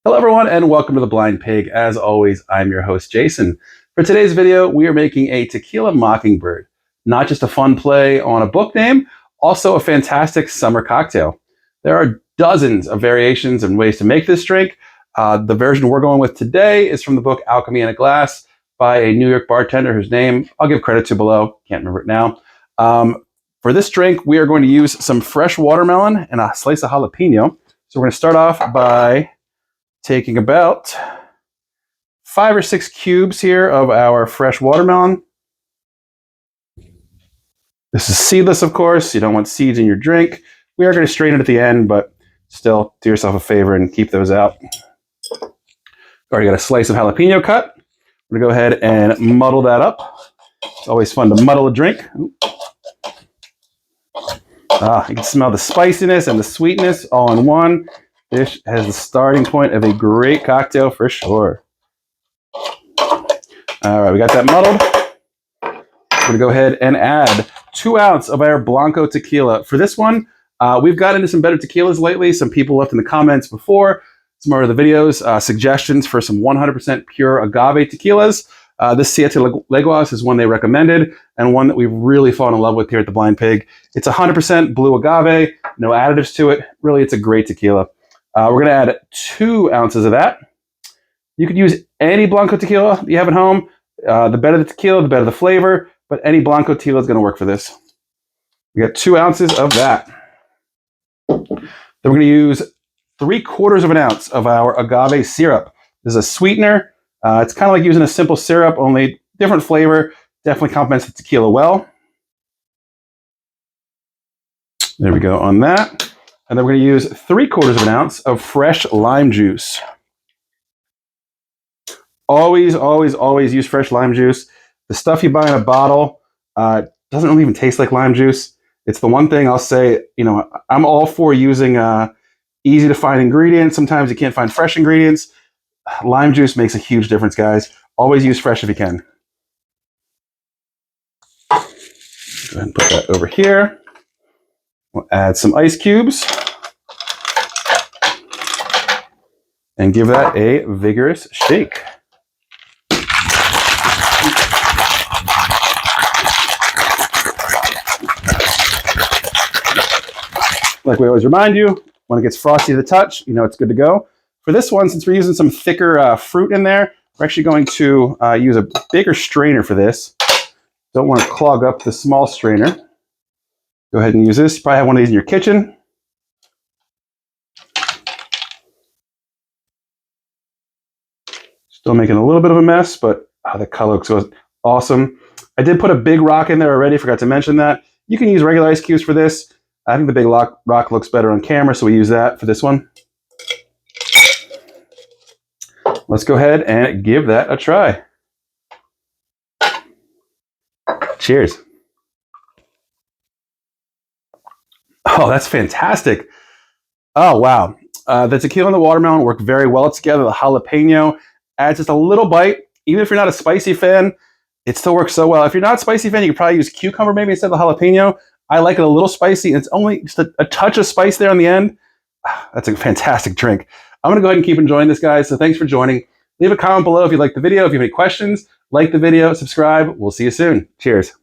Hello everyone and welcome to The Blind Pig. As always, I'm your host Jason. For today's video, we are making a Tequila Mockingbird. Not just a fun play on a book name, also a fantastic summer cocktail. There are dozens of variations and ways to make this drink. The version we're going with today is from the book Alchemy in a Glass by a New York bartender whose name I'll give credit to below. Can't remember it now. For this drink, we are going to use some fresh watermelon and a slice of jalapeno. So we're going to start off by taking about 5 or 6 cubes here of our fresh watermelon. This is seedless, of course. You don't want seeds in your drink. We are going to strain it at the end, but still do yourself a favor and keep those out. Already got a slice of jalapeno cut. We're going to go ahead and muddle that up. It's always fun to muddle a drink. You can smell the spiciness and the sweetness all in one. This has the starting point of a great cocktail for sure. All right, we got that muddled. We're going to go ahead and add 2 ounces of our Blanco tequila. For this one, we've gotten into some better tequilas lately. Some people left in the comments before some of the videos suggestions for some 100% pure agave tequilas. This Siete Leguas is one they recommended and one that we've really fallen in love with here at The Blind Pig. It's 100% blue agave, no additives to it. Really, it's a great tequila. We're going to add 2 ounces of that. You could use any Blanco tequila you have at home. The better the tequila, the better the flavor, but any Blanco tequila is going to work for this. We got 2 ounces of that. Then we're going to use 3/4 of an ounce of our agave syrup. This is a sweetener. It's kind of like using a simple syrup, only different flavor. Definitely complements the tequila well. There we go on that. And then we're going to use 3/4 of an ounce of fresh lime juice. Always, always, always use fresh lime juice. The stuff you buy in a bottle doesn't really even taste like lime juice. It's the one thing I'll say, I'm all for using easy to find ingredients. Sometimes you can't find fresh ingredients. Lime juice makes a huge difference, guys. Always use fresh if you can. Go ahead and put that over here. We'll add some ice cubes and give that a vigorous shake. Like we always remind you, when it gets frosty to the touch, it's good to go. For this one, since we're using some thicker fruit in there, we're actually going to use a bigger strainer for this. Don't want to clog up the small strainer. Go ahead and use this. You probably have one of these in your kitchen. Still making a little bit of a mess, but the color looks awesome. I did put a big rock in there already. Forgot to mention that. You can use regular ice cubes for this. I think the big rock looks better on camera, so we use that for this one. Let's go ahead and give that a try. Cheers. Oh, that's fantastic. Oh, wow. The tequila and the watermelon work very well together. The jalapeno adds just a little bite. Even if you're not a spicy fan, it still works so well. If you're not a spicy fan, you could probably use cucumber maybe instead of the jalapeno. I like it a little spicy. It's only just a touch of spice there on the end. That's a fantastic drink. I'm going to go ahead and keep enjoying this, guys. So thanks for joining. Leave a comment below if you liked the video. If you have any questions, like the video, subscribe. We'll see you soon. Cheers.